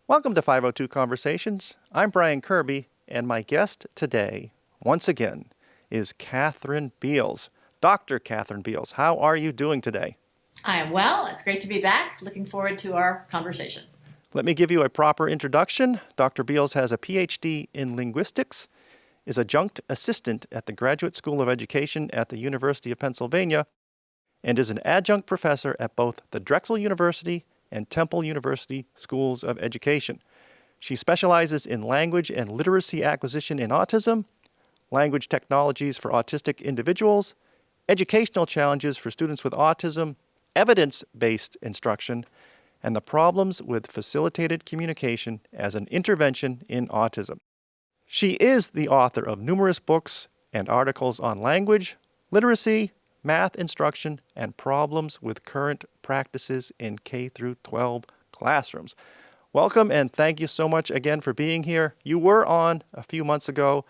Welcome to 502 Conversations. I'm Brian Kirby, and my guest today, once again, is Katharine Beals. Dr. Katharine Beals, how are you doing today? I am well. It's great to be back. Looking forward to our conversation. Let me give you a proper introduction. Dr. Beals has a PhD in linguistics, is adjunct assistant at the Graduate School of Education at the University of Pennsylvania, and is an adjunct professor at both the Drexel University and Temple University Schools of Education. She specializes in language and literacy acquisition in autism, language technologies for autistic individuals, educational challenges for students with autism, evidence-based instruction, and the problems with facilitated communication as an intervention in autism. She is the author of numerous books and articles on language, literacy, math instruction, and problems with current practices in K-12 classrooms. Welcome, and thank you so much again for being here. You were on a few months ago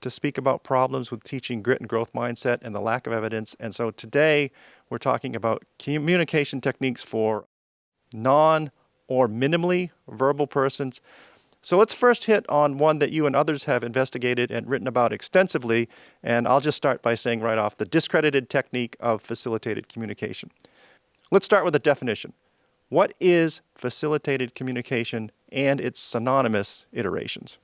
to speak about problems with teaching grit and growth mindset and the lack of evidence. And so today we're talking about communication techniques for non or minimally verbal persons. So let's first hit on one that you and others have investigated and written about extensively, and I'll just start by saying right off the discredited technique of facilitated communication. Let's start with a definition. What is facilitated communication and its synonymous iterations?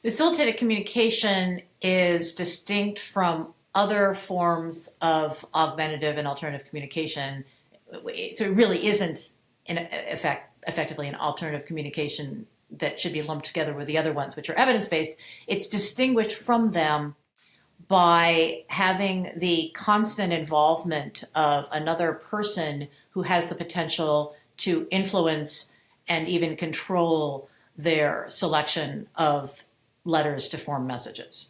Facilitated communication is distinct from other forms of augmentative and alternative communication. So it really isn't, effectively, an alternative communication that should be lumped together with the other ones, which are evidence-based. It's distinguished from them by having the constant involvement of another person who has the potential to influence and even control their selection of letters to form messages.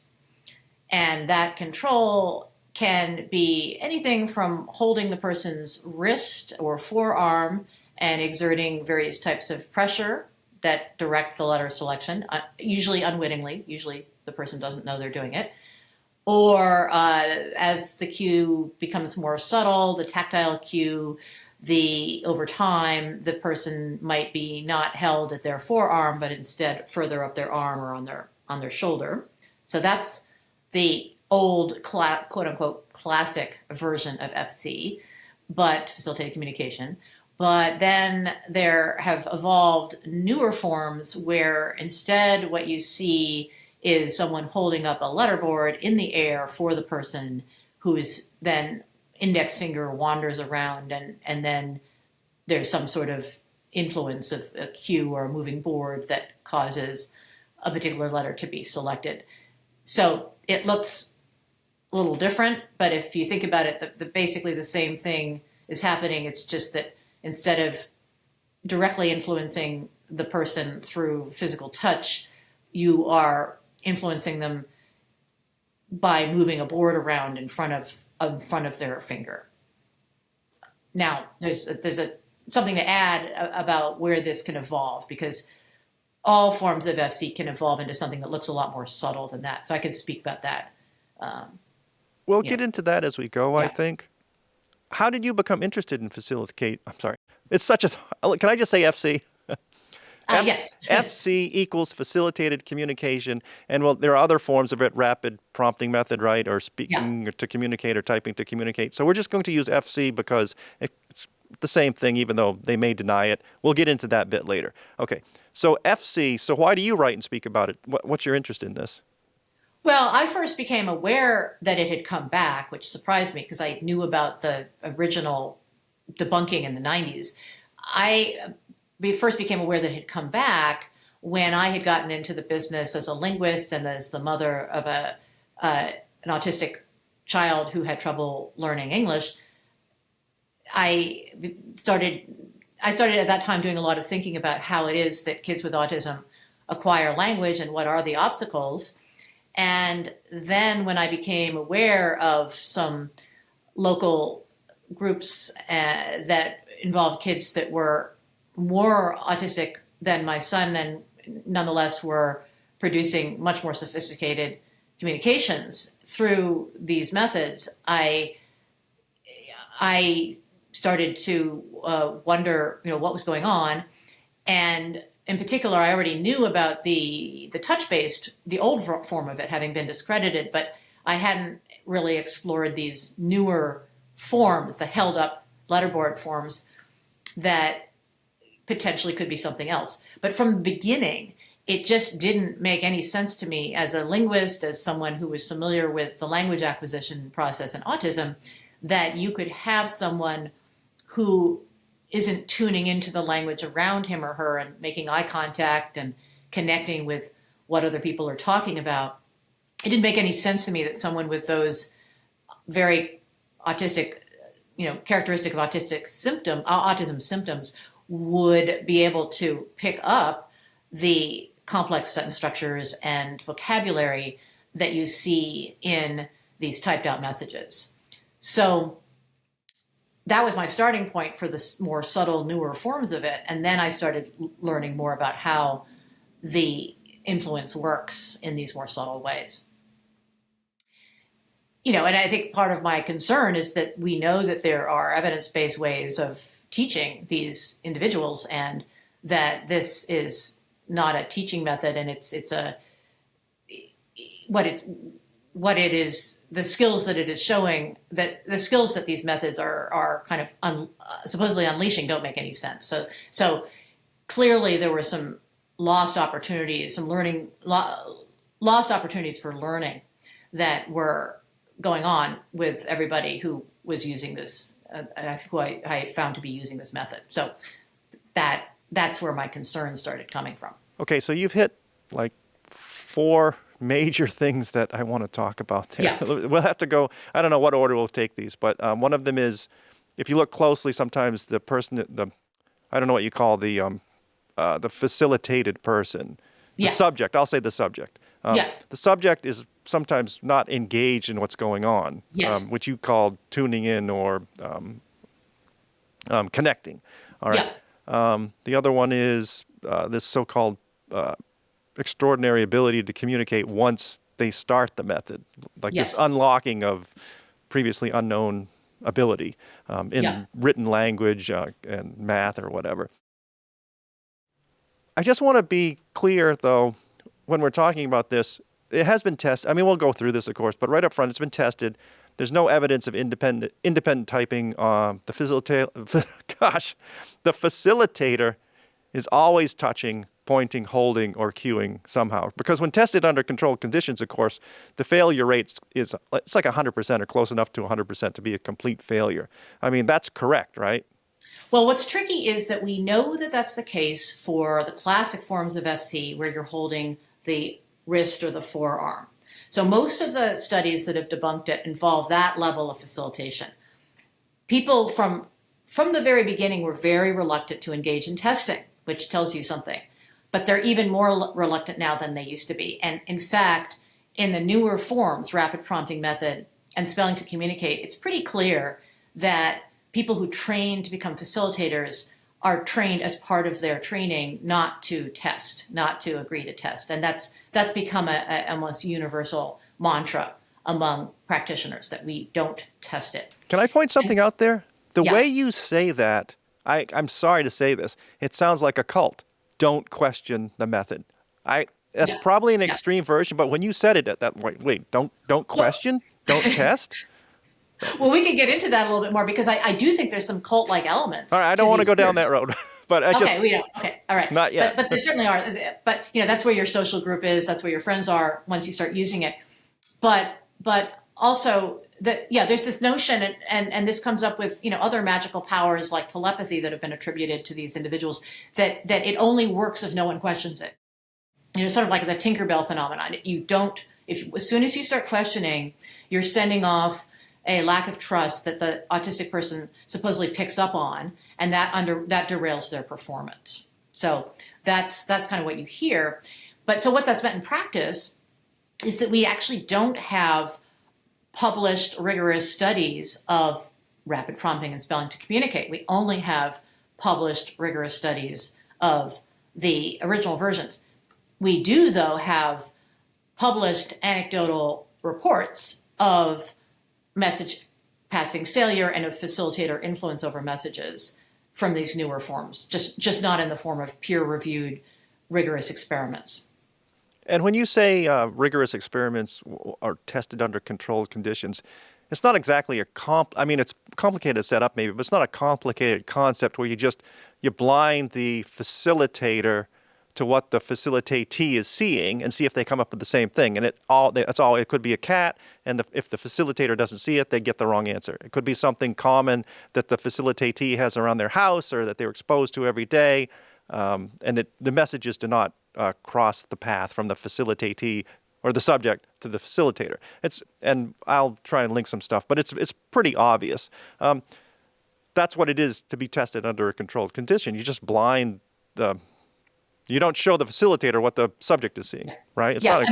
And that control can be anything from holding the person's wrist or forearm and exerting various types of pressure that direct the letter selection, usually unwittingly. Usually the person doesn't know they're doing it. Or as the cue becomes more subtle, the tactile cue, over time, the person might be not held at their forearm, but instead further up their arm or on their shoulder. So that's the old quote unquote classic version of FC, but facilitated communication. But then there have evolved newer forms where instead what you see is someone holding up a letterboard in the air for the person, who is then index finger wanders around, and then there's some sort of influence of a cue or a moving board that causes a particular letter to be selected. So it looks a little different, but if you think about it, basically the same thing is happening. It's just that instead of directly influencing the person through physical touch, you are influencing them by moving a board around in front of their finger. Now, there's something to add about where this can evolve, because all forms of FC can evolve into something that looks a lot more subtle than that. So I could speak about that. We'll get into that as we go, Yeah. I think. How did you become interested in it's such a, can I just say FC? Yes. FC equals facilitated communication. And well, there are other forms of it, rapid prompting method, right? Or speaking to communicate or typing to communicate. So we're just going to use FC because it's the same thing, even though they may deny it. We'll get into that bit later. Okay. So FC, so why do you write and speak about it? What's your interest in this? Well, I first became aware that it had come back, which surprised me because I knew about the original debunking in the 90s. I first became aware that it had come back when I had gotten into the business as a linguist and as the mother of an autistic child who had trouble learning English. I started at that time doing a lot of thinking about how it is that kids with autism acquire language and what are the obstacles. And then when I became aware of some local groups that involved kids that were more autistic than my son and nonetheless were producing much more sophisticated communications through these methods, I started to wonder, what was going on. And in particular, I already knew about the touch-based, the old form of it having been discredited, but I hadn't really explored these newer forms, the held-up letterboard forms that potentially could be something else. But from the beginning, it just didn't make any sense to me as a linguist, as someone who was familiar with the language acquisition process in autism, that you could have someone who isn't tuning into the language around him or her and making eye contact and connecting with what other people are talking about. It didn't make any sense to me that someone with those very autistic, characteristic of autism symptoms would be able to pick up the complex sentence structures and vocabulary that you see in these typed out messages. So that was my starting point for the more subtle, newer forms of it. And then I started learning more about how the influence works in these more subtle ways. And I think part of my concern is that we know that there are evidence-based ways of teaching these individuals, and that this is not a teaching method, and what it is, the skills that it is showing, that the skills that these methods are kind of supposedly unleashing don't make any sense. So clearly there were some lost opportunities, lost opportunities for learning that were going on with everybody who was using this, who I found to be using this method. So that's where my concerns started coming from. Okay, so you've hit like 4 major things that I want to talk about there. Yeah. We'll have to go, I don't know what order we'll take these, but one of them is, if you look closely, sometimes the person, I don't know what you call the facilitated person, the subject, I'll say the subject. The subject is sometimes not engaged in what's going on, which you called tuning in or connecting. All right. The other one is this so-called extraordinary ability to communicate once they start the method, like this unlocking of previously unknown ability in written language and math or whatever. I just want to be clear, though, when we're talking about this, it has been tested. I mean, we'll go through this, of course, but right up front, it's been tested. There's no evidence of independent typing. The facilitator is always touching, pointing, holding, or cueing somehow. Because when tested under controlled conditions, of course, the failure rate it's like 100% or close enough to 100% to be a complete failure. I mean, that's correct, right? Well, what's tricky is that we know that that's the case for the classic forms of FC, where you're holding the wrist or the forearm. So most of the studies that have debunked it involve that level of facilitation. People from the very beginning were very reluctant to engage in testing, which tells you something. But they're even more reluctant now than they used to be. And in fact, in the newer forms, rapid prompting method and spelling to communicate, it's pretty clear that people who train to become facilitators are trained as part of their training not to test, not to agree to test. And that's become a almost universal mantra among practitioners, that we don't test it. Can I point something out there? The way you say that, I'm sorry to say this, it sounds like a cult. Don't question the method. That's probably an extreme version, but when you said it, wait, don't question, don't test. Well, we can get into that a little bit more, because I do think there's some cult-like elements. All right, I don't want to go down that road, but we don't. Okay, all right. Not yet. But there certainly are. But that's where your social group is. That's where your friends are once you start using it. But also there's this notion, and this comes up with other magical powers like telepathy that have been attributed to these individuals, that it only works if no one questions it. Sort of like the Tinkerbell phenomenon. As soon as you start questioning, you're sending off a lack of trust that the autistic person supposedly picks up on, and that derails their performance. So that's kind of what you hear. But so what that's meant in practice is that we actually don't have published rigorous studies of rapid prompting and spelling to communicate. We only have published rigorous studies of the original versions. We do, though, have published anecdotal reports of message passing failure and of facilitator influence over messages from these newer forms, just not in the form of peer-reviewed rigorous experiments. And when you say rigorous experiments are tested under controlled conditions, it's not exactly it's complicated to set up maybe, but it's not a complicated concept where you blind the facilitator to what the facilitatee is seeing and see if they come up with the same thing. And it could be a cat, and if the facilitator doesn't see it, they get the wrong answer. It could be something common that the facilitatee has around their house or that they're exposed to every day, and the messages do not cross the path from the facilitatee or the subject to the facilitator. And I'll try and link some stuff, but it's pretty obvious. That's what it is to be tested under a controlled condition. You just blind you don't show the facilitator what the subject is seeing, right? It's not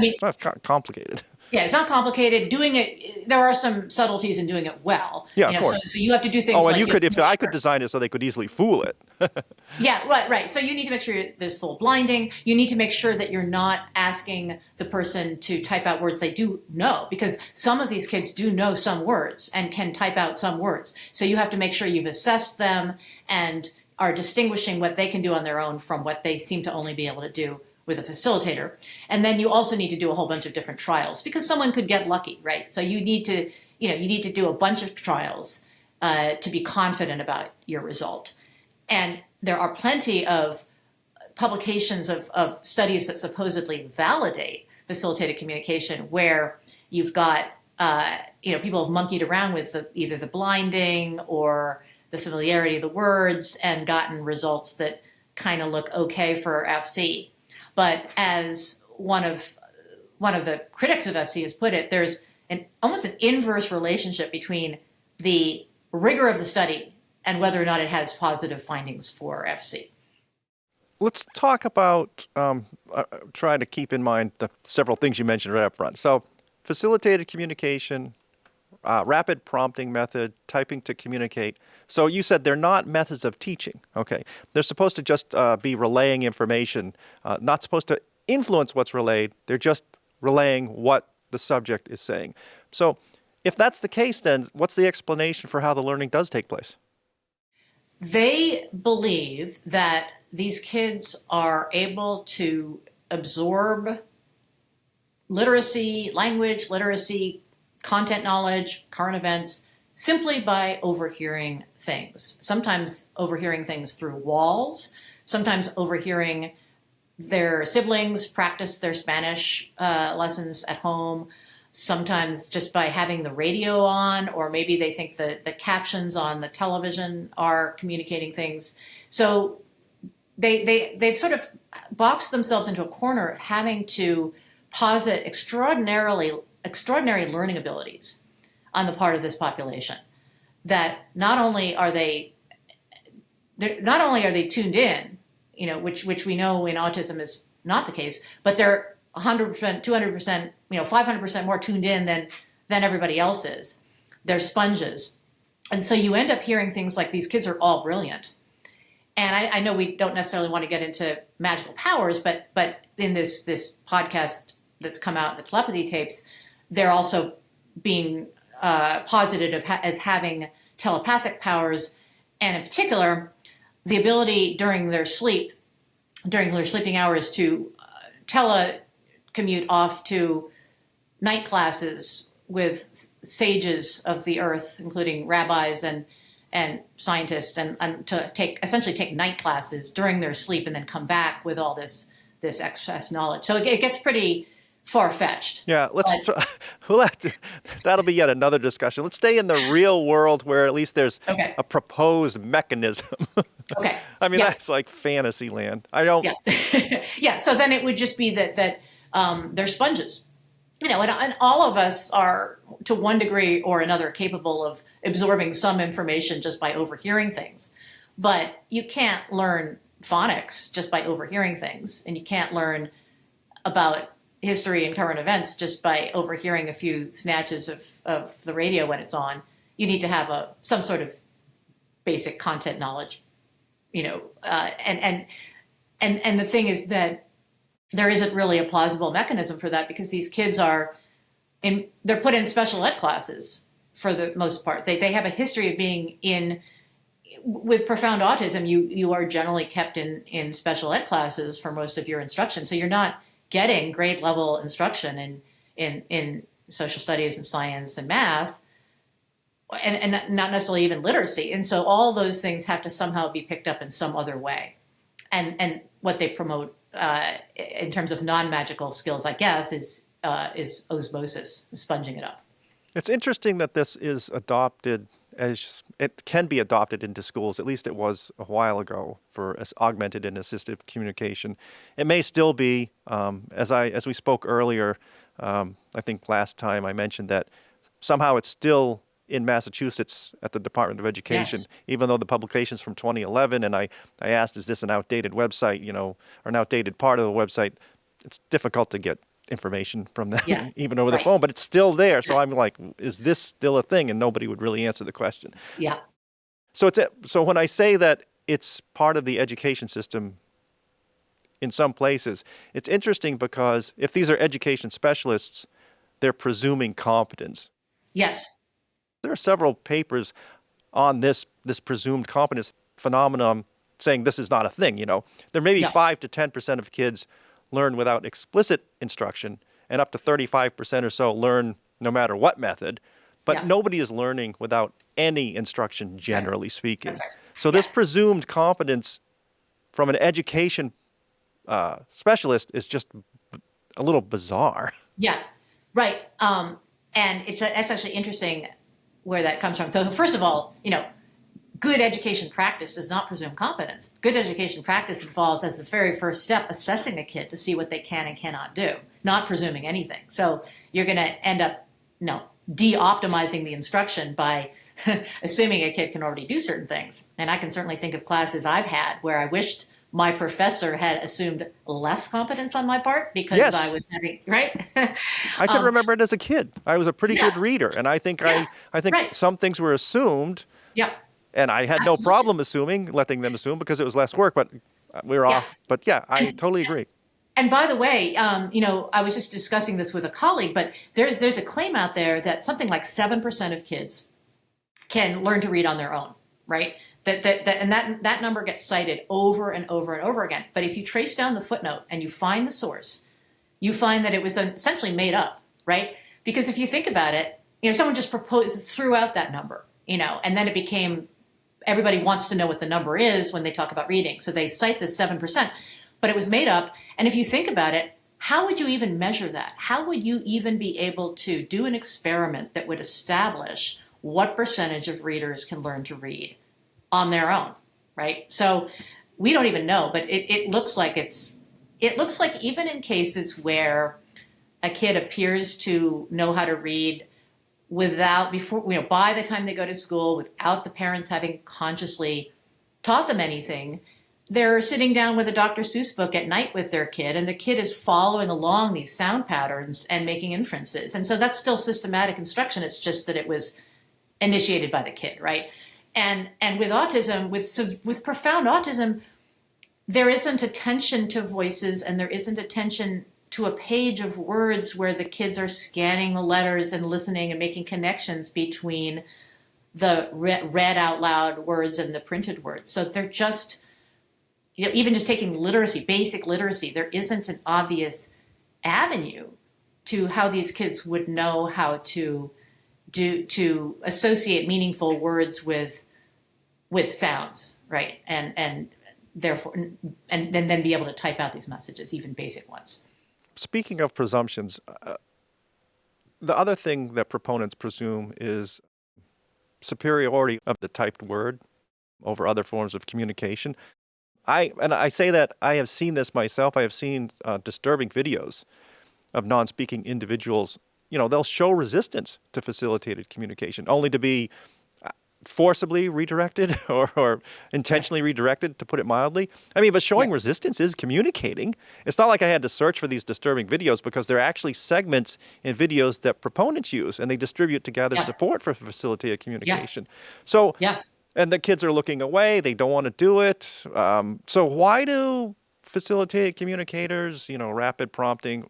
complicated. Yeah, it's not complicated. Doing it, there are some subtleties in doing it well. Yeah, of course. So you have to do things. And I could design it so they could easily fool it. Yeah, right. So you need to make sure there's full blinding. You need to make sure that you're not asking the person to type out words they do know, because some of these kids do know some words and can type out some words. So you have to make sure you've assessed them and are distinguishing what they can do on their own from what they seem to only be able to do with a facilitator. And then you also need to do a whole bunch of different trials, because someone could get lucky, right? So you need to do a bunch of trials to be confident about your result. And there are plenty of publications of studies that supposedly validate facilitated communication, where you've got people have monkeyed around with either the blinding or the familiarity of the words and gotten results that kind of look okay for FC. But as one of the critics of FC has put it, there's almost an inverse relationship between the rigor of the study and whether or not it has positive findings for FC. Let's talk about, try to keep in mind the several things you mentioned right up front. So facilitated communication, rapid prompting method, typing to communicate. So you said they're not methods of teaching. Okay. They're supposed to just be relaying information, not supposed to influence what's relayed. They're just relaying what the subject is saying. So if that's the case, then what's the explanation for how the learning does take place? They believe that these kids are able to absorb literacy, language literacy, content knowledge, current events, simply by overhearing things. Sometimes overhearing things through walls, sometimes overhearing their siblings practice their Spanish lessons at home, sometimes just by having the radio on, or maybe they think the captions on the television are communicating things. So they've sort of boxed themselves into a corner of having to posit extraordinary learning abilities on the part of this population, that not only are they tuned in, which we know in autism is not the case, but they're 100%, 200%, 500% more tuned in than everybody else is. They're sponges. And so you end up hearing things like, these kids are all brilliant. And I know we don't necessarily want to get into magical powers, but in this podcast that's come out, the telepathy tapes, they're also being posited as having telepathic powers, and in particular, the ability during their sleeping hours to telecommute off to night classes with sages of the earth, including rabbis and scientists, and to essentially take night classes during their sleep and then come back with all this excess knowledge. So it gets pretty far-fetched. Yeah, that'll be yet another discussion. Let's stay in the real world where at least there's a proposed mechanism. Okay. I mean, that's like fantasy land. I don't. Yeah. Yeah. So then it would just be that they're sponges, and all of us are to one degree or another capable of absorbing some information just by overhearing things. But you can't learn phonics just by overhearing things, and you can't learn about history and current events just by overhearing a few snatches of the radio when it's on. You need to have some sort of basic content knowledge, and the thing is that there isn't really a plausible mechanism for that, because these kids they're put in special ed classes for the most part. They have a history of being in with profound autism, you are generally kept in special ed classes for most of your instruction. So you're not getting grade level instruction in social studies and science and math, and not necessarily even literacy. And so all those things have to somehow be picked up in some other way. And what they promote in terms of non-magical skills, I guess, is osmosis, sponging it up. It's interesting that this is adopted as it can be adopted into schools. At least it was a while ago for augmented and assistive communication. It may still be, as we spoke earlier. I think last time I mentioned that somehow it's still in Massachusetts at the Department of Education, Yes. even though the publication's from 2011. And I asked, is this an outdated website, or an outdated part of the website? It's difficult to get information from them, Yeah. even over the Right. phone, but it's still there. So I'm like, is this still a thing? And nobody would really answer the question. Yeah. So when I say that it's part of the education system in some places, it's interesting because if these are education specialists, they're presuming competence. Yes. There are several papers on this presumed competence phenomenon saying this is not a thing. There may be 5 to 10% of kids learn without explicit instruction, and up to 35% or so learn no matter what method, but nobody is learning without any instruction, generally speaking. That's right. So this presumed competence from an education specialist is just a little bizarre. Yeah. Right. And it's actually interesting where that comes from. So first of all, good education practice does not presume competence. Good education practice involves, as the very first step, assessing a kid to see what they can and cannot do, not presuming anything. So you're going to end up, de-optimizing the instruction by assuming a kid can already do certain things. And I can certainly think of classes I've had where I wished my professor had assumed less competence on my part because I was having, right? I can remember it as a kid. I was a pretty good reader, and I think Right. some things were assumed. Yeah. And I had no problem letting them assume because it was less work, but we were off. But I totally agree. And by the way, I was just discussing this with a colleague, but there's a claim out there that something like 7% of kids can learn to read on their own, right? That number gets cited over and over and over again. But if you trace down the footnote and you find the source, you find that it was essentially made up, right? Because if you think about it, someone just threw out that number, and then it became everybody wants to know what the number is when they talk about reading. So they cite this 7%, but it was made up. And if you think about it, how would you even measure that? How would you even be able to do an experiment that would establish what percentage of readers can learn to read on their own, right? So we don't even know, but it looks like even in cases where a kid appears to know how to read by the time they go to school, without the parents having consciously taught them anything, they're sitting down with a Dr. Seuss book at night with their kid, and the kid is following along these sound patterns and making inferences. And so that's still systematic instruction. It's just that it was initiated by the kid, right? And with autism, with profound autism, there isn't attention to voices, and there isn't attention to a page of words where the kids are scanning the letters and listening and making connections between the read out loud words and the printed words. So they're just, even just taking literacy, basic literacy, there isn't an obvious avenue to how these kids would know how to associate meaningful words with sounds, right? And therefore, and then be able to type out these messages, even basic ones. Speaking of presumptions, the other thing that proponents presume is superiority of the typed word over other forms of communication. I say that I have seen this myself. I have seen disturbing videos of non-speaking individuals. They'll show resistance to facilitated communication, only to be forcibly redirected or intentionally redirected, to put it mildly. But showing resistance is communicating. It's not like I had to search for these disturbing videos, because they're actually segments in videos that proponents use, and they distribute to gather support for facilitated communication. So, and the kids are looking away. They don't want to do it. So why do facilitated communicators, rapid prompting,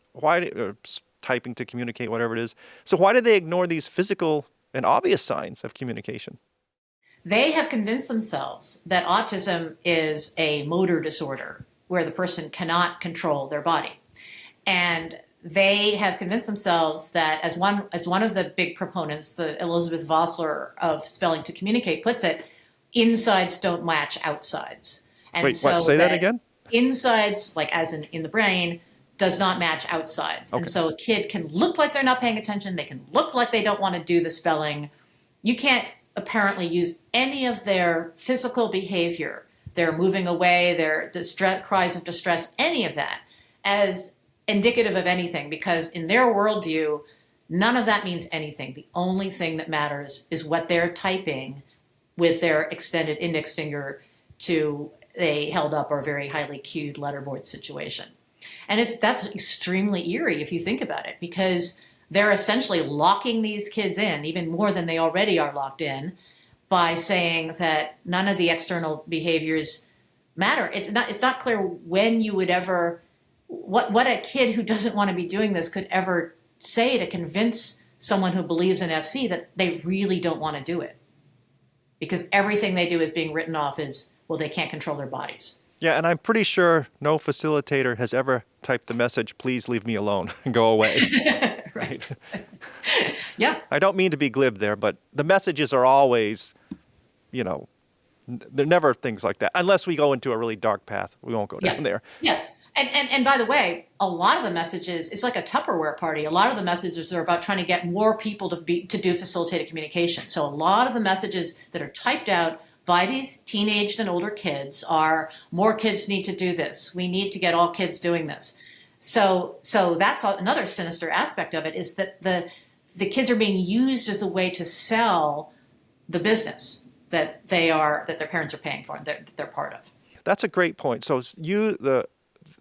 typing to communicate, whatever it is, so why do they ignore these physical and obvious signs of communication? They have convinced themselves that autism is a motor disorder where the person cannot control their body. And they have convinced themselves that, as one of the big proponents, the Elizabeth Vossler of Spelling to Communicate puts it, insides don't match outsides. And Wait, what? Say that again? Insides, like as in the brain, does not match outsides. Okay. And so a kid can look like they're not paying attention. They can look like they don't want to do the spelling. You can't apparently use any of their physical behavior, their moving away, their cries of distress, any of that, as indicative of anything, because in their worldview, none of that means anything. The only thing that matters is what they're typing with their extended index finger to a held up or very highly cued letterboard situation. And that's extremely eerie if you think about it, because they're essentially locking these kids in, even more than they already are locked in, by saying that none of the external behaviors matter. It's not clear when you would ever, what a kid who doesn't want to be doing this could ever say to convince someone who believes in FC that they really don't want to do it. Because everything they do is being written off as, well, they can't control their bodies. Yeah, and I'm pretty sure no facilitator has ever typed the message, please leave me alone and go away. Right. Yeah. I don't mean to be glib there, but the messages are always, they're never things like that. Unless we go into a really dark path. We won't go down there. Yeah. And by the way, a lot of the messages, it's like a Tupperware party. A lot of the messages are about trying to get more people to do facilitated communication. So a lot of the messages that are typed out by these teenaged and older kids are, more kids need to do this. We need to get all kids doing this. So that's another sinister aspect of it, is that the kids are being used as a way to sell the business that their parents are paying for and that they're part of. That's a great point. So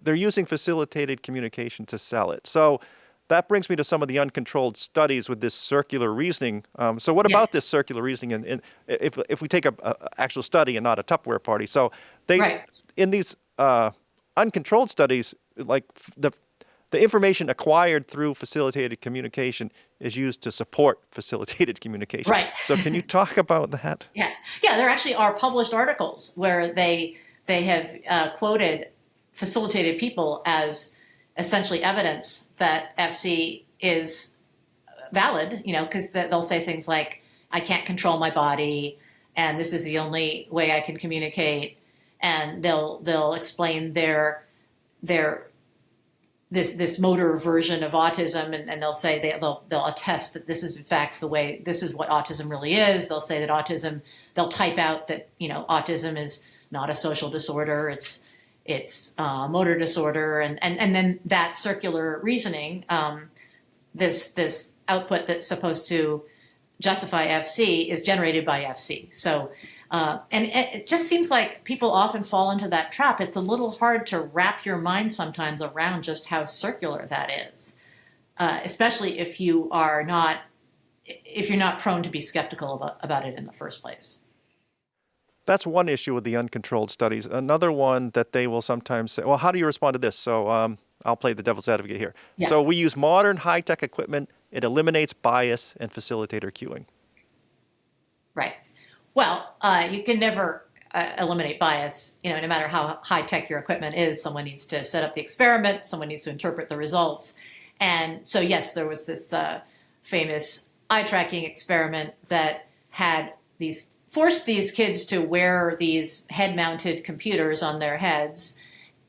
they're using facilitated communication to sell it. So that brings me to some of the uncontrolled studies with this circular reasoning. So what about this circular reasoning? And if we take a actual study and not a Tupperware party, so in these uncontrolled studies, like the information acquired through facilitated communication is used to support facilitated communication. Right. So can you talk about that? Yeah. There actually are published articles where they have quoted facilitated people as essentially evidence that FC is valid, because they'll say things like, I can't control my body, and this is the only way I can communicate, and they'll explain this motor version of autism, and they'll say they'll attest that this is in fact this is what autism really is. They'll say that they'll type out that autism is not a social disorder, it's a motor disorder, and then that circular reasoning, this output that's supposed to justify FC is generated by FC. So, and it just seems like people often fall into that trap. It's a little hard to wrap your mind sometimes around just how circular that is, especially if you're not prone to be skeptical about it in the first place. That's one issue with the uncontrolled studies. Another one that they will sometimes say, well, how do you respond to this? So I'll play the devil's advocate here. Yeah. So we use modern high-tech equipment. It eliminates bias and facilitator cueing. Right. Well, you can never eliminate bias. No matter how high-tech your equipment is, someone needs to set up the experiment. Someone needs to interpret the results. And so, yes, there was this famous eye-tracking experiment that forced these kids to wear these head-mounted computers on their heads,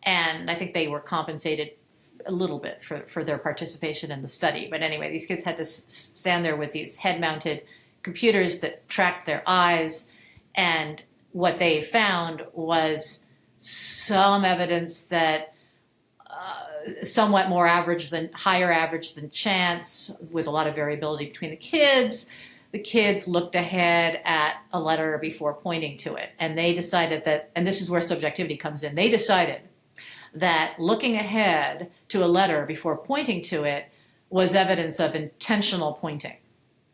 and I think they were compensated a little bit for their participation in the study. But anyway, these kids had to stand there with these head-mounted computers that tracked their eyes, and what they found was some evidence that somewhat more higher average than chance, with a lot of variability between the kids. The kids looked ahead at a letter before pointing to it. And they decided that, and this is where subjectivity comes in, they decided that looking ahead to a letter before pointing to it was evidence of intentional pointing,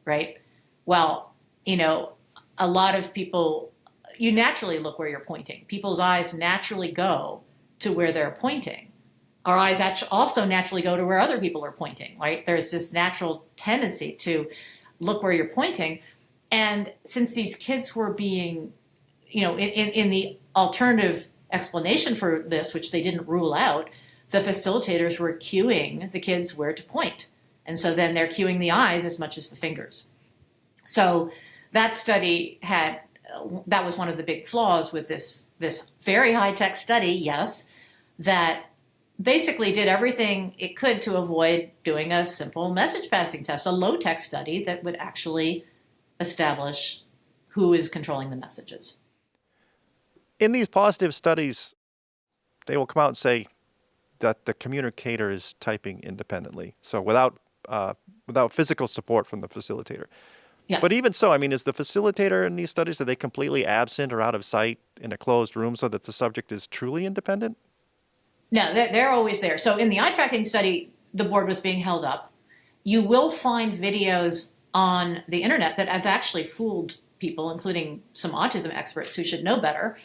right? Well, a lot of people, you naturally look where you're pointing. People's eyes naturally go to where they're pointing. Our eyes also naturally go to where other people are pointing, right? There's this natural tendency to look where you're pointing. And since these kids were being, in the alternative explanation for this, which they didn't rule out, the facilitators were cueing the kids where to point. And so then they're cueing the eyes as much as the fingers. So that study that was one of the big flaws with this very high-tech study, yes, that basically did everything it could to avoid doing a simple message passing test, a low-tech study that would actually establish who is controlling the messages. In these positive studies, they will come out and say that the communicator is typing independently, so without physical support from the facilitator. Yeah. But even so, I mean, is the facilitator in these studies, are they completely absent or out of sight in a closed room so that the subject is truly independent? No, they're always there. So in the eye tracking study, the board was being held up. You will find videos on the internet that have actually fooled people, including some autism experts who should know better.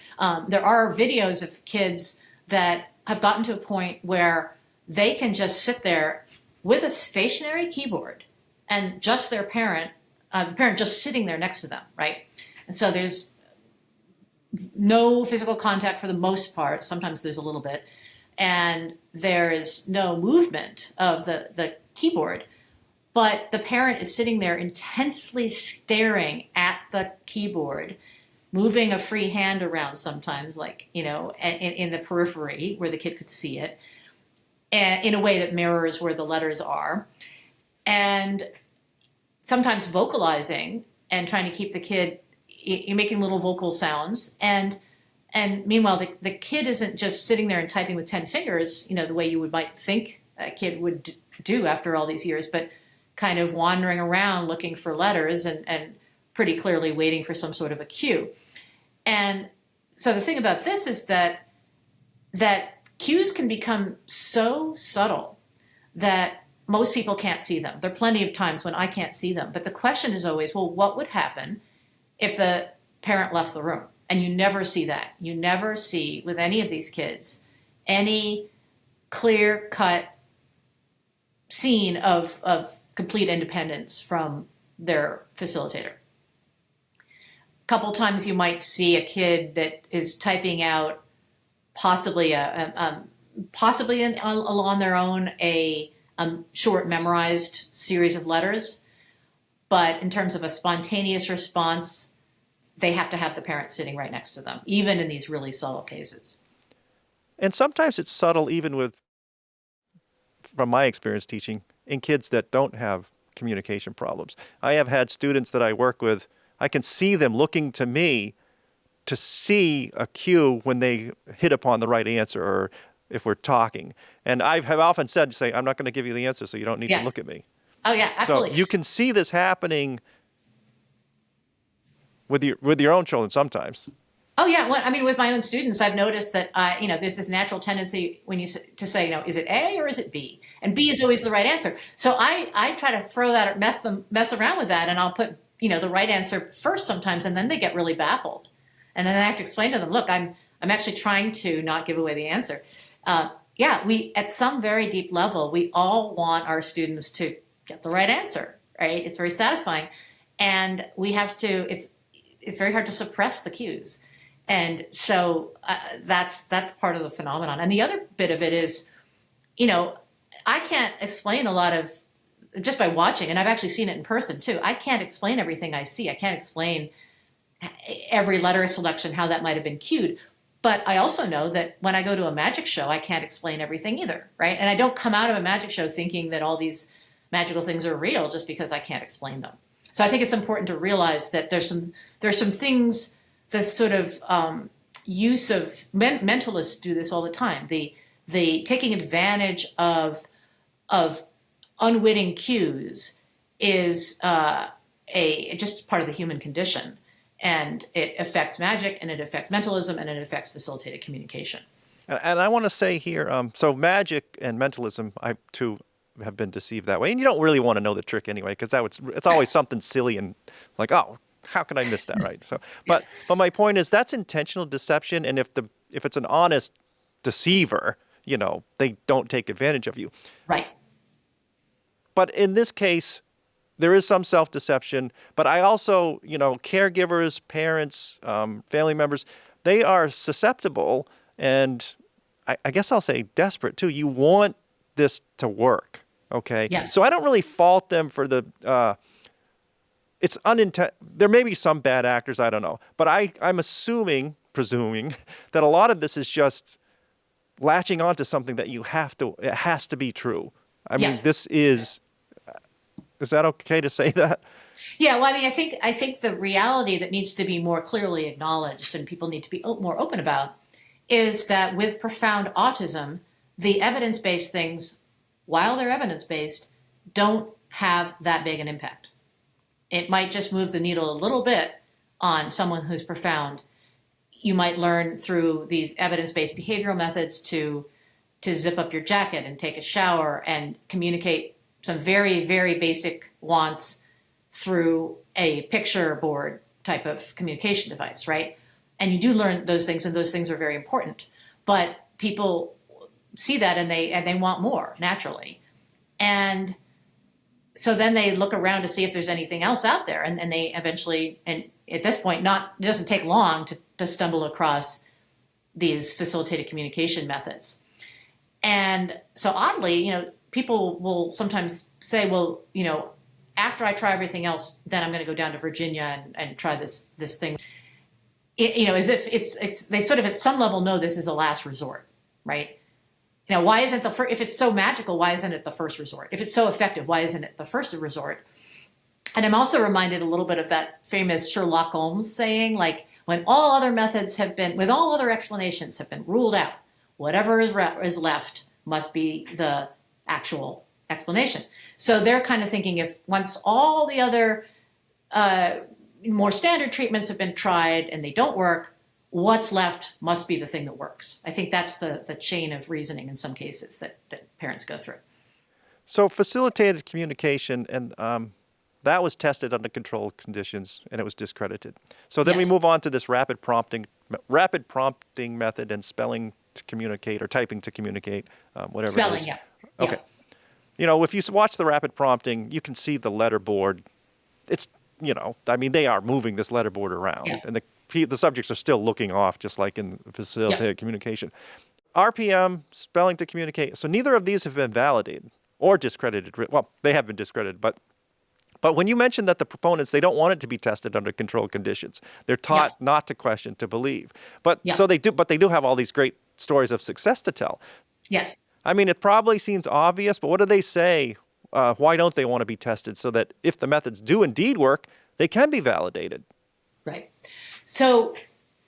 There are videos of kids that have gotten to a point where they can just sit there with a stationary keyboard and just their parent, the parent just sitting there next to them, right? And so there's no physical contact for the most part. Sometimes there's a little bit. And there is no movement of the keyboard. But the parent is sitting there intensely staring at the keyboard, moving a free hand around sometimes, like, in the periphery where the kid could see it, and in a way that mirrors where the letters are. And sometimes vocalizing and trying to keep the kid making little vocal sounds. And meanwhile, the kid isn't just sitting there and typing with 10 fingers, the way you might think a kid would do after all these years, but kind of wandering around looking for letters and pretty clearly waiting for some sort of a cue. And so the thing about this is that cues can become so subtle that most people can't see them. There are plenty of times when I can't see them. But the question is always, well, what would happen if the parent left the room? And you never see that. You never see, with any of these kids, any clear-cut scene of complete independence from their facilitator. A couple times you might see a kid that is typing out possibly on their own a short memorized series of letters, but in terms of a spontaneous response, they have to have the parent sitting right next to them, even in these really subtle cases. And sometimes it's subtle even from my experience teaching, in kids that don't have communication problems. I have had students that I work with, I can see them looking to me to see a cue when they hit upon the right answer or if we're talking. And I have often said, I'm not going to give you the answer, so you don't need to look at me. Oh, yeah, absolutely. So you can see this happening with your own children sometimes. Oh, yeah. Well, I mean, with my own students, I've noticed that, there's this natural tendency to say, is it A or is it B? And B is always the right answer. So I try to throw that or mess around with that, and I'll put, the right answer first sometimes, and then they get really baffled. And then I have to explain to them, look, I'm actually trying to not give away the answer. We, at some very deep level, we all want our students to get the right answer, right? It's very satisfying. And we have to, it's very hard to suppress the cues. And so that's part of the phenomenon. And the other bit of it is, I can't explain a lot of, just by watching, and I've actually seen it in person too, I can't explain everything I see. I can't explain every letter selection, how that might have been cued. But I also know that when I go to a magic show, I can't explain everything either, right? And I don't come out of a magic show thinking that all these magical things are real just because I can't explain them. So I think it's important to realize that there's some things, this sort of use of mentalists do this all the time. The taking advantage of unwitting cues is just part of the human condition, and it affects magic, and it affects mentalism, and it affects facilitated communication. And I want to say here, so magic and mentalism, I too have been deceived that way, and you don't really want to know the trick anyway, because it's always something silly and like, oh, how could I miss that, right? So, but my point is that's intentional deception, and if it's an honest deceiver, they don't take advantage of you. Right. But in this case, there is some self-deception, but I also, caregivers, parents, family members, they are susceptible and I guess I'll say desperate too. You want this to work, okay? Yeah. So I don't really fault them for it's there may be some bad actors, I don't know. But I'm presuming that a lot of this is just latching onto something that it has to be true. I mean, this is that okay to say that? Yeah, well, I mean, I think the reality that needs to be more clearly acknowledged and people need to be more open about is that with profound autism, the evidence-based things, while they're evidence-based, don't have that big an impact. It might just move the needle a little bit on someone who's profound. You might learn through these evidence-based behavioral methods to zip up your jacket and take a shower and communicate some very, very basic wants through a picture board type of communication device, right? And you do learn those things, and those things are very important. But people see that and they want more naturally. And so then they look around to see if there's anything else out there, and they eventually, and at this point, it doesn't take long to stumble across these facilitated communication methods. And so oddly, people will sometimes say, well, after I try everything else, then I'm going to go down to Virginia and try this thing. As if they sort of at some level know this is a last resort, right? Why isn't if it's so magical, why isn't it the first resort? If it's so effective, why isn't it the first resort? And I'm also reminded a little bit of that famous Sherlock Holmes saying, like, when all other explanations have been ruled out, whatever is left must be the actual explanation. So they're kind of thinking, if once all the other more standard treatments have been tried and they don't work, what's left must be the thing that works. I think that's the chain of reasoning in some cases that parents go through. So facilitated communication, and that was tested under controlled conditions, and it was discredited. So then we move on to this rapid prompting method and spelling to communicate or typing to communicate, whatever spelling, it is. Yeah. Okay. If you watch the rapid prompting, you can see the letterboard. It's, they are moving this letterboard around, and the subjects are still looking off, just like in facilitated communication. RPM, spelling to communicate. So neither of these have been validated or discredited. Well, they have been discredited, but when you mention that the proponents, they don't want it to be tested under controlled conditions. They're taught not to question, to believe. So they do have all these great stories of success to tell. Yes. I mean, it probably seems obvious, but what do they say? Why don't they want to be tested so that if the methods do indeed work, they can be validated? Right. So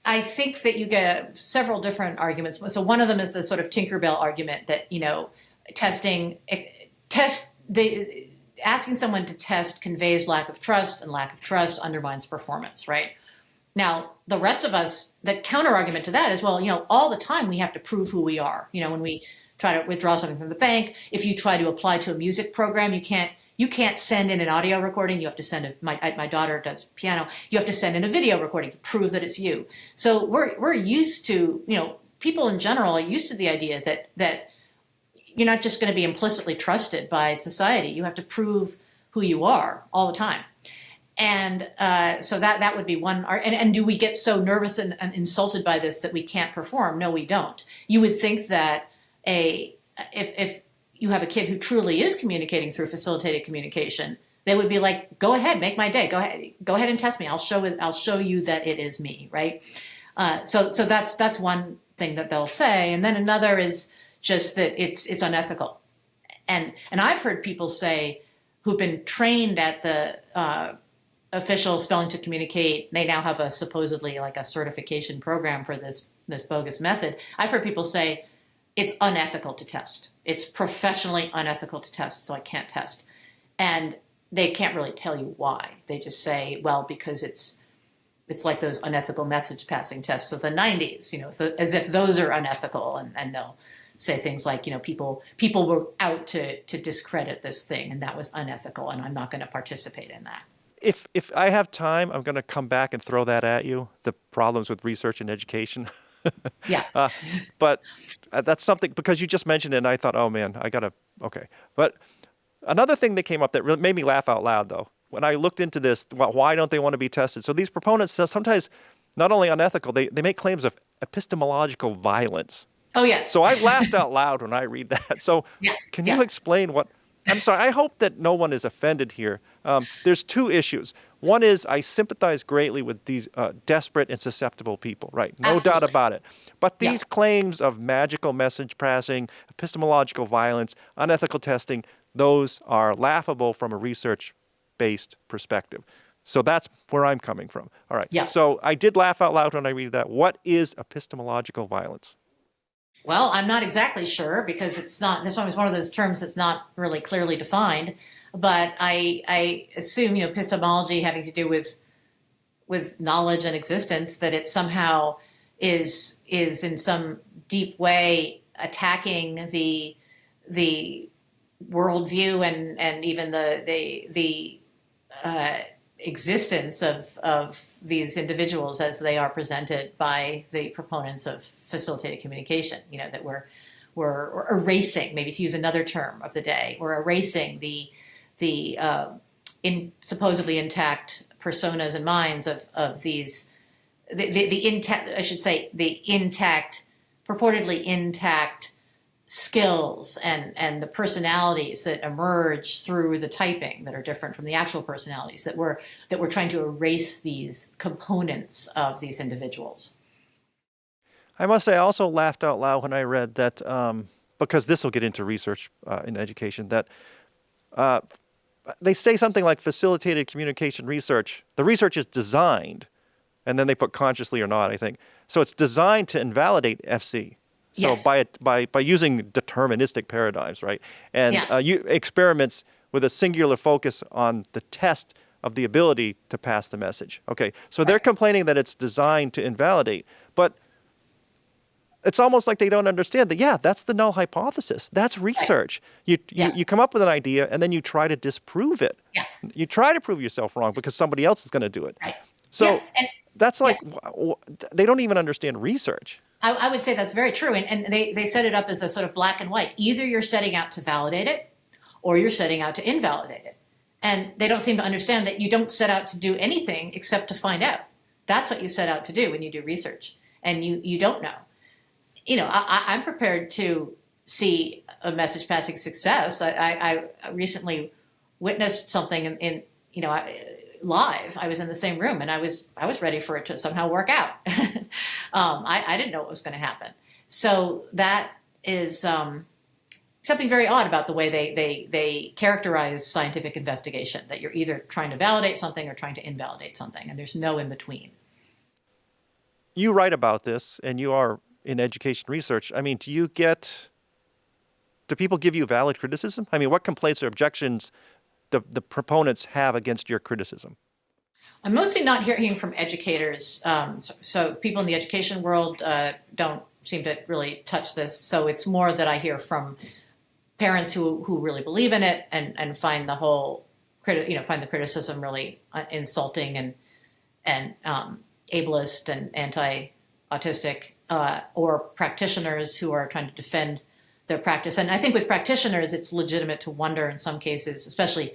I think that you get several different arguments. So one of them is the sort of Tinkerbell argument that, asking someone to test conveys lack of trust, and lack of trust undermines performance, right? Now, the rest of us, the counter argument to that is, well, all the time we have to prove who we are. When we try to withdraw something from the bank, if you try to apply to a music program, you can't send in an audio recording. You have to send my daughter does piano. You have to send in a video recording to prove that it's you. So we're used to, people in general are used to the idea that you're not just going to be implicitly trusted by society. You have to prove who you are all the time. And so that would be one. And do we get so nervous and insulted by this that we can't perform? No, we don't. You would think that if you have a kid who truly is communicating through facilitated communication, they would be like, "Go ahead, make my day. Go ahead and test me. I'll show you that it is me." Right. So that's one thing that they'll say, and then another is just that it's unethical. And I've heard people say who've been trained at the official spelling to communicate, they now have a supposedly like a certification program for this bogus method. I've heard people say it's unethical to test. It's professionally unethical to test, so I can't test. And they can't really tell you why. They just say, well, because it's like those unethical message passing tests of the 90s, as if those are unethical, and they'll say things like, people were out to discredit this thing, and that was unethical, and I'm not going to participate in that. If I have time, I'm going to come back and throw that at you, the problems with research and education. Yeah. But that's something, because you just mentioned it, and I thought, oh, man, okay. But Another thing that came up that really made me laugh out loud, though, when I looked into this, why don't they want to be tested? So these proponents sometimes not only unethical, they make claims of epistemological violence. Oh, yes. So I laughed out loud when I read that. So can you explain what? I'm sorry, I hope that no one is offended here. There's two issues. One is I sympathize greatly with these desperate and susceptible people, right? No Absolutely. doubt about it. But these claims of magical message passing, epistemological violence, unethical testing, those are laughable from a research-based perspective. So that's where I'm coming from. All right. Yeah. So I did laugh out loud when I read that. What is epistemological violence? Well, I'm not exactly sure because it's not. This one is one of those terms that's not really clearly defined. But I assume epistemology having to do with knowledge and existence, that it somehow is in some deep way attacking the worldview and even the existence of these individuals as they are presented by the proponents of facilitated communication. That we're erasing, maybe to use another term of the day, we're erasing the supposedly intact personas and minds of these the intact, I should say, the purportedly intact skills and the personalities that emerge through the typing that are different from the actual personalities, that we're trying to erase these components of these individuals. I must say I also laughed out loud when I read that, because this will get into research in education, that they say something like facilitated communication research. The research is designed, and then they put consciously or not, I think. So it's designed to invalidate FC. So Yes. by using deterministic paradigms, right? And experiments with a singular focus on the test of the ability to pass the message. Okay, so they're complaining that it's designed to invalidate, but it's almost like they don't understand that, that's the null hypothesis. That's research. You come up with an idea and then you try to disprove it. Yeah. You try to prove yourself wrong because somebody else is going to do it. Right. So that's like, they don't even understand research. I would say that's very true. And they set it up as a sort of black and white. Either you're setting out to validate it or you're setting out to invalidate it. And they don't seem to understand that you don't set out to do anything except to find out. That's what you set out to do when you do research. And you don't know. I'm prepared to see a message passing success. I recently witnessed something in live. I was in the same room and I was ready for it to somehow work out. I didn't know what was going to happen. So that is something very odd about the way they characterize scientific investigation, that you're either trying to validate something or trying to invalidate something, and there's no in between. You write about this, and you are in education research. I mean, do people give you valid criticism? I mean, what complaints or objections the proponents have against your criticism? I'm mostly not hearing from educators. So people in the education world don't seem to really touch this. So it's more that I hear from parents who really believe in it and find the whole find the criticism really insulting and ableist and anti-autistic, or practitioners who are trying to defend their practice. And I think with practitioners, it's legitimate to wonder in some cases, especially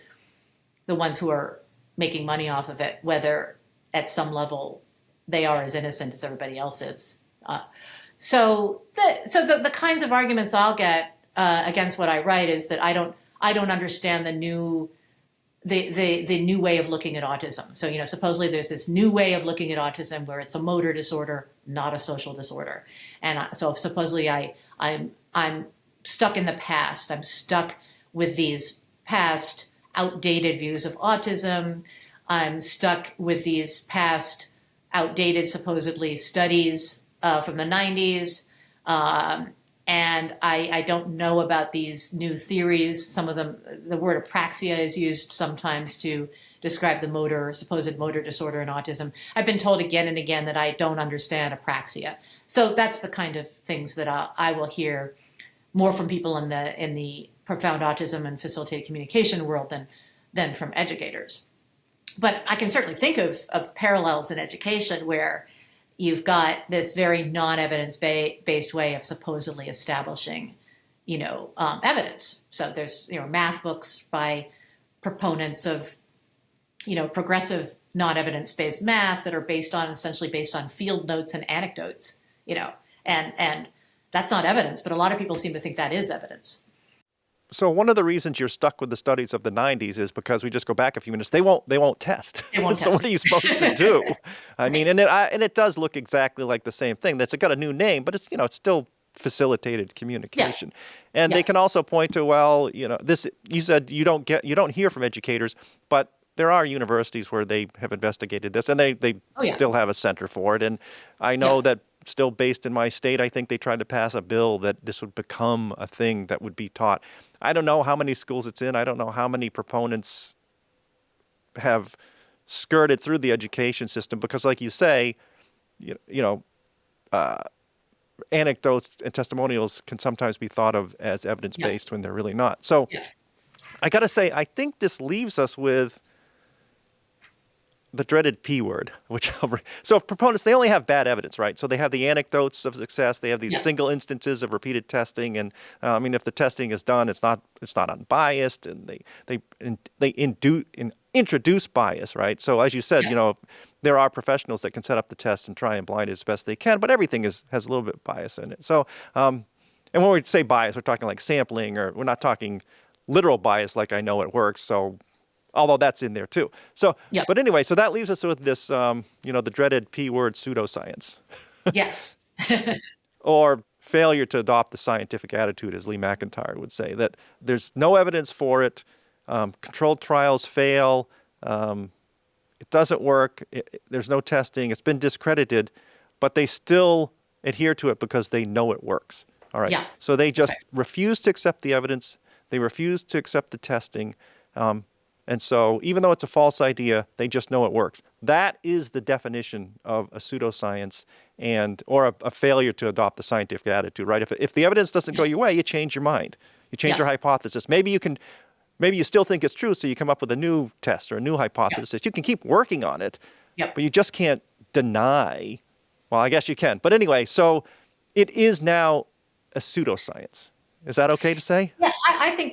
the ones who are making money off of it, whether at some level they are as innocent as everybody else is. So the kinds of arguments I'll get against what I write is that I don't understand the new way of looking at autism. So supposedly there's this new way of looking at autism where it's a motor disorder, not a social disorder, and so supposedly I'm stuck in the past. I'm stuck with these past outdated views of autism. I'm stuck with these past outdated, supposedly, studies from the 90s. And I don't know about these new theories. Some of them, the word apraxia is used sometimes to describe the supposed motor disorder in autism. I've been told again and again that I don't understand apraxia. So that's the kind of things that I will hear more from people in the profound autism and facilitated communication world than from educators. But I can certainly think of parallels in education where you've got this very non-evidence-based way of supposedly establishing, evidence. So there's, math books by proponents of, progressive non-evidence-based math that are essentially based on field notes and anecdotes, and that's not evidence, but a lot of people seem to think that is evidence. So one of the reasons you're stuck with the studies of the 90s is because we just go back a few minutes. They won't test. They won't So test. what are you supposed to do? I mean, and it does look exactly like the same thing. That's got a new name, but it's still facilitated communication. Yeah. And they can also point to, this. You said you don't hear from educators, but there are universities where they have investigated this, and they still have a center for it. And I know that. Still based in my state, I think they tried to pass a bill that this would become a thing that would be taught. I don't know how many schools it's in. I don't know how many proponents have skirted through the education system because, like you say, anecdotes and testimonials can sometimes be thought of as evidence-based when they're really not. So I got to say, I think this leaves us with the dreaded P word, so if proponents, they only have bad evidence, right? So they have the anecdotes of success, they have these single instances of repeated testing, and if the testing is done, it's not unbiased, and they introduce bias, right? So as you said, there are professionals that can set up the tests and try and blind it as best they can, but everything has a little bit of bias in it. So, and when we say bias, we're talking like sampling, or we're not talking literal bias like I know it works. So. Although that's in there too. So, but anyway, so that leaves us with this, the dreaded P word, pseudoscience. Yes. Or failure to adopt the scientific attitude, as Lee McIntyre would say, that there's no evidence for it. Controlled trials fail. It doesn't work. There's no testing. It's been discredited, but they still adhere to it because they know it works. All right. Yeah. So they just refuse to accept the evidence. They refuse to accept the testing. And so even though it's a false idea, they just know it works. That is the definition of a pseudoscience or a failure to adopt the scientific attitude, right? If the evidence doesn't go your way, you change your mind. You change your hypothesis. Maybe you still think it's true, so you come up with a new test or a new hypothesis. You can keep working on it, but you just can't deny. Well, I guess you can. But anyway, so it is now a pseudoscience. Is that okay to say?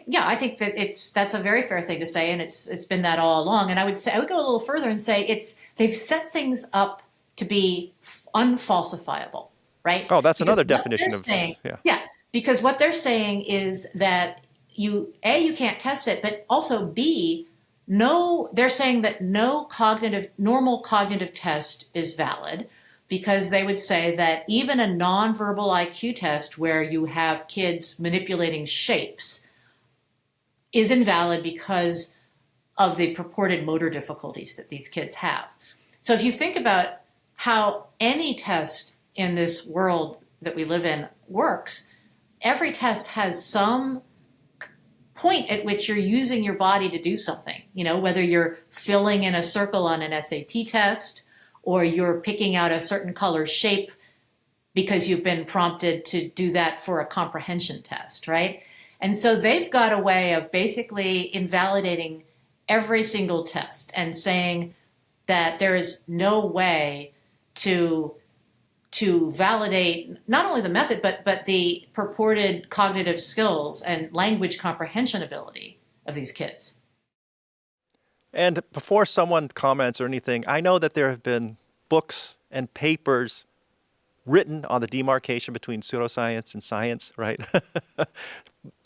Yeah, I think that that's a very fair thing to say, and it's been that all along. And I would go a little further and say they've set things up to be unfalsifiable, right? Oh, that's another definition of because what they're saying is that you can't test it, but also B, they're saying that no normal cognitive test is valid. Because they would say that even a nonverbal IQ test where you have kids manipulating shapes is invalid because of the purported motor difficulties that these kids have. So if you think about how any test in this world that we live in works, every test has some point at which you're using your body to do something, whether you're filling in a circle on an SAT test, or you're picking out a certain color shape because you've been prompted to do that for a comprehension test, right? And so they've got a way of basically invalidating every single test and saying that there is no way to validate not only the method, but the purported cognitive skills and language comprehension ability of these kids. And before someone comments or anything, I know that there have been books and papers written on the demarcation between pseudoscience and science, right?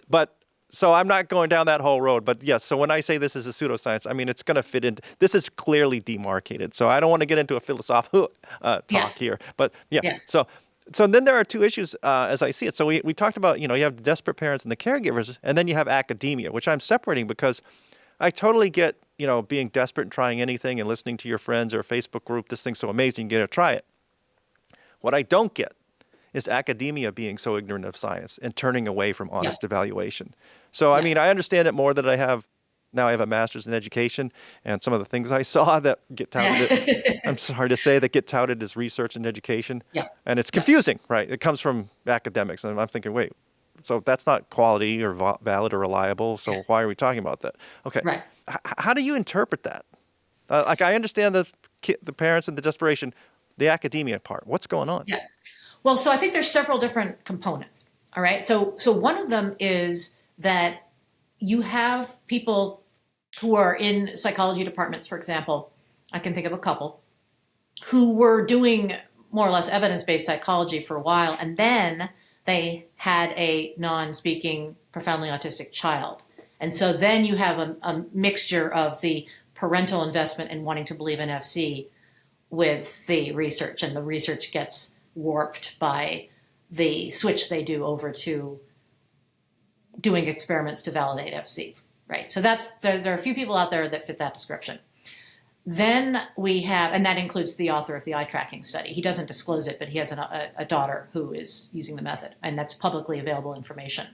But so I'm not going down that whole road. But yes, so when I say this is a pseudoscience, I mean, it's going to fit into, this is clearly demarcated. So I don't want to get into a philosophical talk here. But So then there are two issues as I see it. So we talked about, you have the desperate parents and the caregivers, and then you have academia, which I'm separating because I totally get, being desperate and trying anything and listening to your friends or a Facebook group, this thing's so amazing, you got to try it. What I don't get is academia being so ignorant of science and turning away from honest evaluation. So, I mean, I understand it more that I have a master's in education, and some of the things I saw that get touted, I'm sorry to say, that get touted as research and education. And it's confusing, right? It comes from academics, and I'm thinking, wait, so that's not quality or valid or reliable, so why are we talking about that? Okay. Right. How do you interpret that? I understand the parents and the desperation, the academia part. What's going on? Yeah. Well, so I think there's several different components. All right. So one of them is that you have people who are in psychology departments, for example. I can think of a couple who were doing more or less evidence-based psychology for a while, and then they had a non-speaking, profoundly autistic child. And so then you have a mixture of the parental investment in wanting to believe in FC with the research, and the research gets warped by the switch they do over to doing experiments to validate FC, right? So there are a few people out there that fit that description. Then we have, and that includes the author of the eye tracking study. He doesn't disclose it, but he has a daughter who is using the method, and that's publicly available information.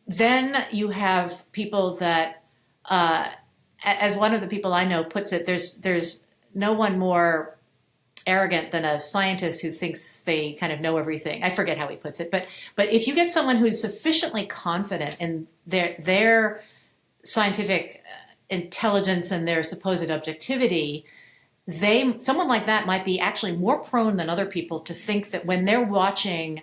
Then you have people that, as one of the people I know puts it, there's no one more arrogant than a scientist who thinks they kind of know everything. I forget how he puts it, but if you get someone who's sufficiently confident in their scientific intelligence and their supposed objectivity, someone like that might be actually more prone than other people to think that when they're watching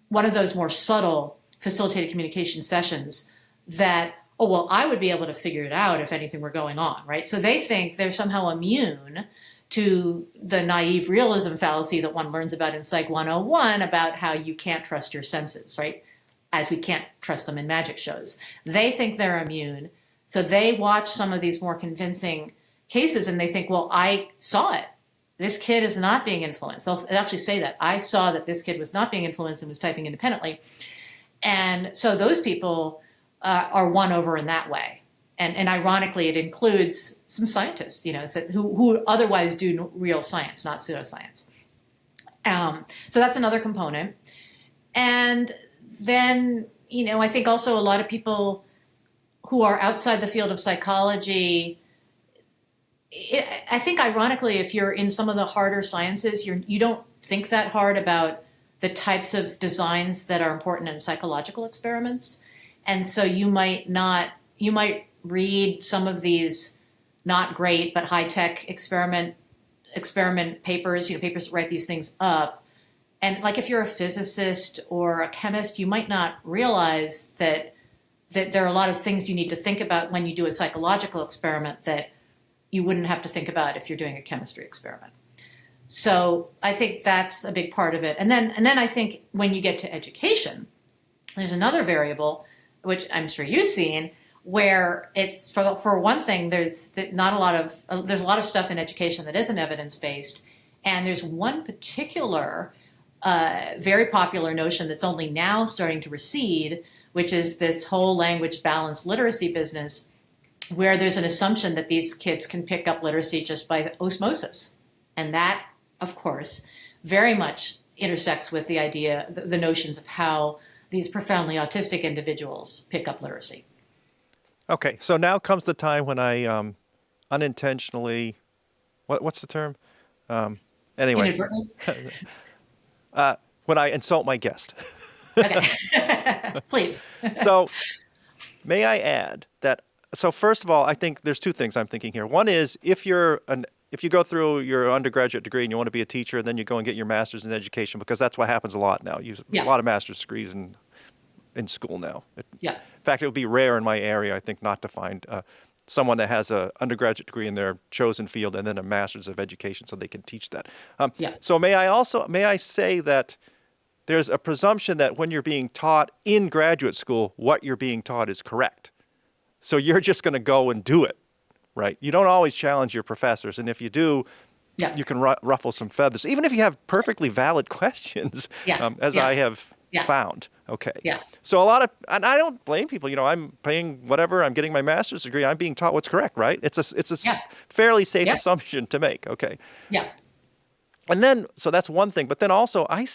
one of those more subtle facilitated communication sessions, that, oh, well, I would be able to figure it out if anything were going on, right? So they think they're somehow immune to the naive realism fallacy that one learns about in Psych 101 about how you can't trust your senses, right? As we can't trust them in magic shows. They think they're immune. So they watch some of these more convincing cases and they think, well, I saw it. This kid is not being influenced. They'll actually say that. I saw that this kid was not being influenced and was typing independently. And so those people are won over in that way. And ironically, it includes some scientists, who otherwise do real science, not pseudoscience. So that's another component. And then, I think also a lot of people who are outside the field of psychology, I think ironically, if you're in some of the harder sciences, you don't think that hard about the types of designs that are important in psychological experiments. And so you might read some of these not great but high-tech experiment papers, papers that write these things up. And like if you're a physicist or a chemist, you might not realize that there are a lot of things you need to think about when you do a psychological experiment that you wouldn't have to think about if you're doing a chemistry experiment. So I think that's a big part of it. And then I think when you get to education, there's another variable, which I'm sure you've seen, where it's for one thing, there's a lot of stuff in education that isn't evidence-based, and there's one particular very popular notion that's only now starting to recede, which is this whole language balanced literacy business, where there's an assumption that these kids can pick up literacy just by osmosis. And that, of course, very much intersects with the idea, the notions of how these profoundly autistic individuals pick up literacy. Okay, so now comes the time when I unintentionally, what's the term? Anyway. Inadvertently? When I insult my guest. Okay, please. So may I add that, so first of all, I think there's two things I'm thinking here. One is if you go through your undergraduate degree and you want to be a teacher, then you go and get your master's in education, because that's what happens a lot now. A lot of master's degrees in school now. In fact, it would be rare in my area, I think, not to find someone that has an undergraduate degree in their chosen field and then a master's of education so they can teach that. So may I say that there's a presumption that when you're being taught in graduate school, what you're being taught is correct. So you're just going to go and do it, right? You don't always challenge your professors, and if you do, you can ruffle some feathers, even if you have perfectly valid questions, as I have found. Okay. Yeah. So and I don't blame people. I'm paying whatever. I'm getting my master's degree. I'm being taught what's correct, right? It's a fairly safe assumption to make. Okay. Yeah. And then, so that's one thing. But then also, I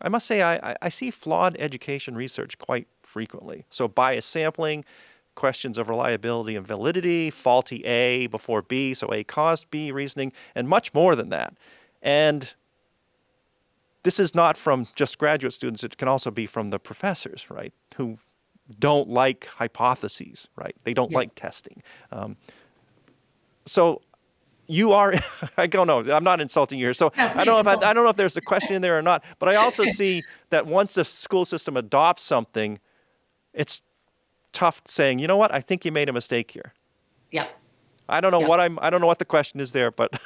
must say, I see flawed education research quite frequently. So bias sampling, questions of reliability and validity, faulty A before B, so A caused B reasoning, and much more than that. And this is not from just graduate students. It can also be from the professors, right, who don't like hypotheses, right? They don't like testing. So you are, I don't know, I'm not insulting you here. So No, I don't know if there's a question in there or not, but I also see that once the school system adopts something, it's tough saying, you know what, I think you made a mistake here. Yep. I don't know Yep. I don't know what the question is there, but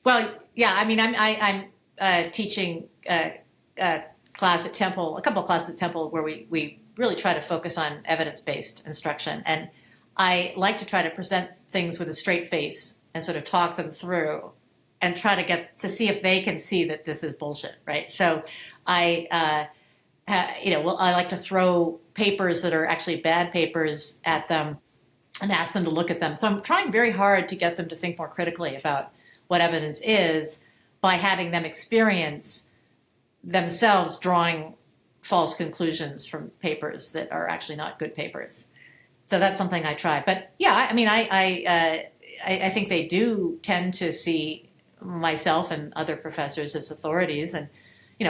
Well, yeah, I mean, I'm teaching class at Temple, a couple of classes at Temple where we really try to focus on evidence-based instruction. And I like to try to present things with a straight face and sort of talk them through and try to get to see if they can see that this is bullshit, right? So I like to throw papers that are actually bad papers at them and ask them to look at them. So I'm trying very hard to get them to think more critically about what evidence is by having them experience themselves drawing false conclusions from papers that are actually not good papers. So that's something I try. But yeah, I mean, I think they do tend to see myself and other professors as authorities. And,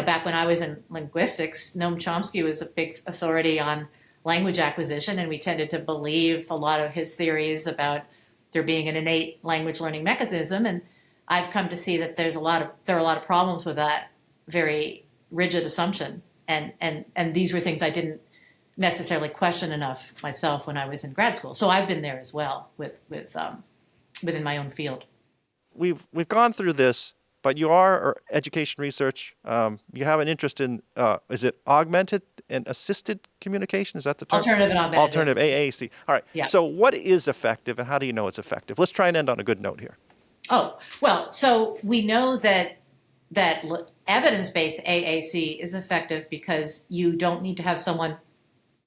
back when I was in linguistics, Noam Chomsky was a big authority on language acquisition, and we tended to believe a lot of his theories about there being an innate language learning mechanism. And I've come to see that there are a lot of problems with that very rigid assumption. And these were things I didn't necessarily question enough myself when I was in grad school. So I've been there as well within my own field. we've gone through this, but you are education research. You have an interest in, is it augmented and assisted communication? Is that the term? Alternative and augmentative. Alternative, AAC. All right. Yeah. So what is effective and how do you know it's effective? Let's try and end on a good note here. Oh, well, so we know that evidence-based AAC is effective because you don't need to have someone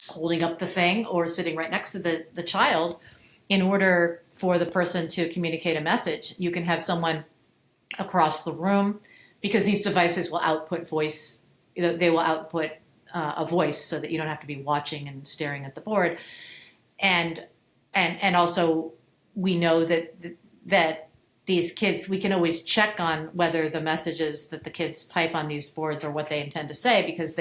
holding up the thing or sitting right next to the child in order for the person to communicate a message. You can have someone across the room because these devices will output voice. They will output a voice so that you don't have to be watching and staring at the board. And also we know that these kids, we can always check on whether the messages that the kids type on these boards are what they intend to say, because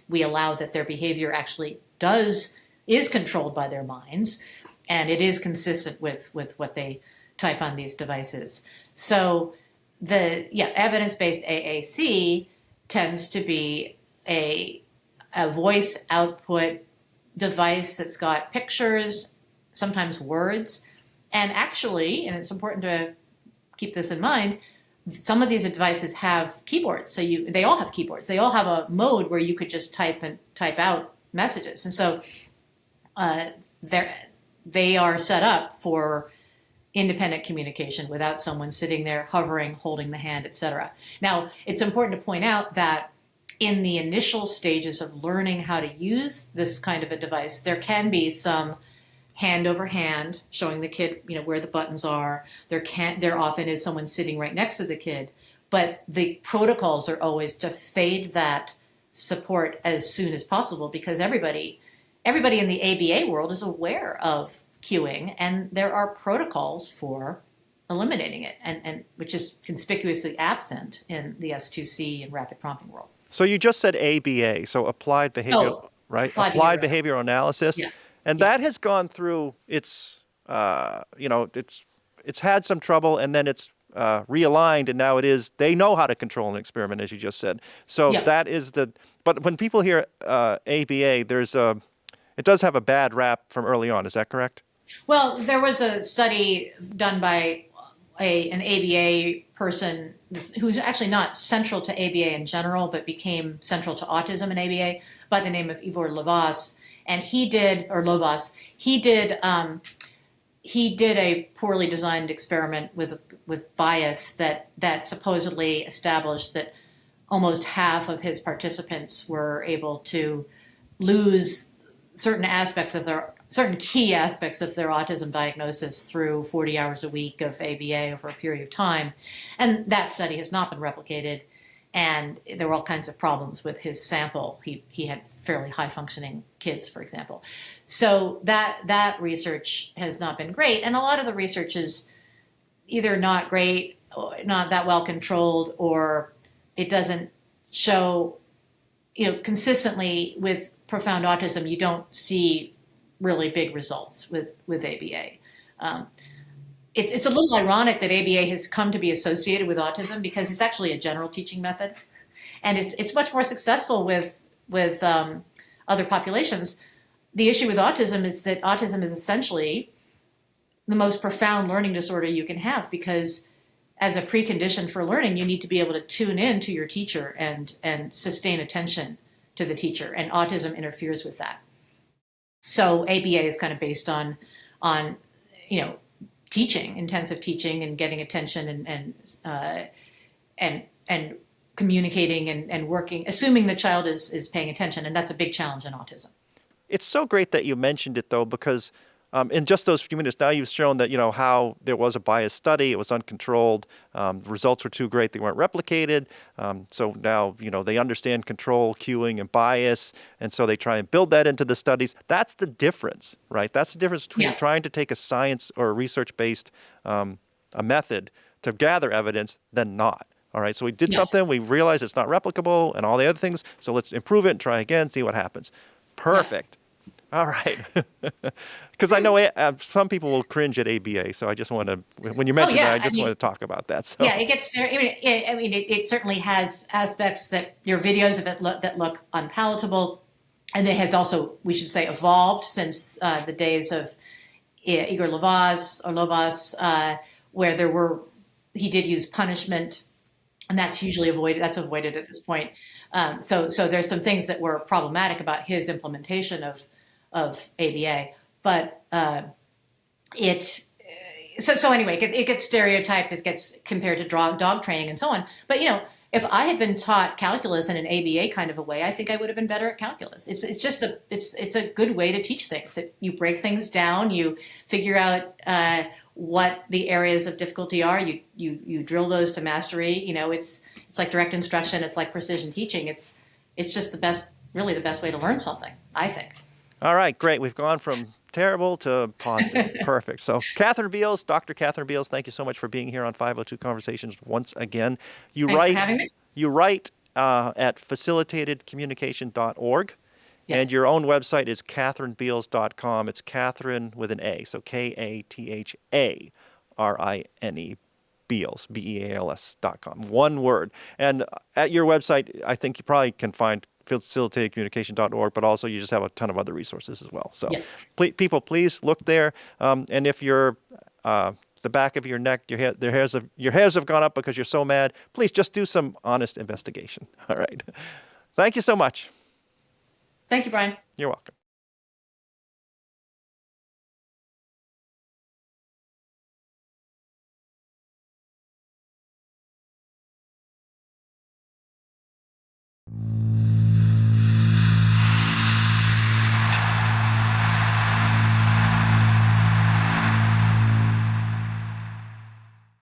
we allow that their behavior actually is controlled by their minds, and it is consistent with what they type on these devices. So evidence-based AAC tends to be a voice output device that's got pictures, sometimes words, and actually, and it's important to keep this in mind, some of these devices have keyboards. So they all have keyboards. They all have a mode where you could just type out messages. And so they are set up for independent communication without someone sitting there hovering, holding the hand, etc. Now, it's important to point out that in the initial stages of learning how to use this kind of a device, there can be some hand over hand, showing the kid, where the buttons are. There often is someone sitting right next to the kid, but the protocols are always to fade that support as soon as possible, because everybody in the ABA world is aware of cueing, and there are protocols for eliminating it, and which is conspicuously absent in the S2C and rapid prompting world. So you just said ABA, so applied behavior, right? Applied behavioral analysis. Yeah. And that has gone through its, it's had some trouble, and then it's realigned, and now they know how to control an experiment, as you just said. So that is but when people hear ABA, it does have a bad rap from early on. Is that correct? Well, there was a study done by an ABA person who's actually not central to ABA in general, but became central to autism in ABA, by the name of Ivor Lovas. And he did a poorly designed experiment with bias that supposedly established that almost half of his participants were able to lose certain key aspects of their autism diagnosis through 40 hours a week of ABA over a period of time. And that study has not been replicated. And there were all kinds of problems with his sample. He had fairly high-functioning kids, for example. So that research has not been great. And a lot of the research is either not great, or not that well controlled, or it doesn't show, consistently with profound autism, you don't see really big results with ABA. it's a little ironic that ABA has come to be associated with autism because it's actually a general teaching method, and it's much more successful with other populations. The issue with autism is that autism is essentially the most profound learning disorder you can have, because as a precondition for learning, you need to be able to tune in to your teacher and sustain attention to the teacher, and autism interferes with that. So ABA is kind of based on teaching, intensive teaching, and getting attention and communicating and working, assuming the child is paying attention, and that's a big challenge in autism. It's so great that you mentioned it, though, because in just those few minutes now, you've shown that, how there was a biased study, it was uncontrolled, the results were too great, they weren't replicated. So now, they understand control, cueing, and bias, and so they try and build that into the studies. That's the difference, right? That's the difference between trying to take a science or a research-based a method to gather evidence than not. All right, so we did something, we realized it's not replicable, and all the other things, so let's improve it and try again, see what happens. Perfect. All right. Because I know some people will cringe at ABA, so I just want to, when you mentioned that, I just want to talk about that. So. Yeah, it gets, it certainly has aspects that your videos of it that look unpalatable, and it has also, we should say, evolved since the days of Igor Lovaas, where he did use punishment, and that's usually avoided. That's avoided at this point. So there's some things that were problematic about his implementation of ABA, but so anyway, it gets stereotyped, it gets compared to dog training and so on. But if I had been taught calculus in an ABA kind of a way, I think I would have been better at calculus. It's a good way to teach things. You break things down, you figure out what the areas of difficulty are, you drill those to mastery. It's like direct instruction, it's like precision teaching. It's just really the best way to learn something, I think. All right, great. We've gone from terrible to positive. Perfect. So Katharine Beals, Dr. Katharine Beals, thank you so much for being here on 502 Conversations once again. Thanks for having me. You write at facilitatedcommunication.org, yes. And your own website is katharinebeals.com. It's Katharine with an A, so KATHARINE Beals, BEALS.com. One word. And at your website, I think you probably can find facilitatedcommunication.org, but also you just have a ton of other resources as well. So people, please look there. And if you're the back of your neck, your hairs have gone up because you're so mad, please just do some honest investigation. All right. Thank you so much. Thank you, Brian. You're welcome.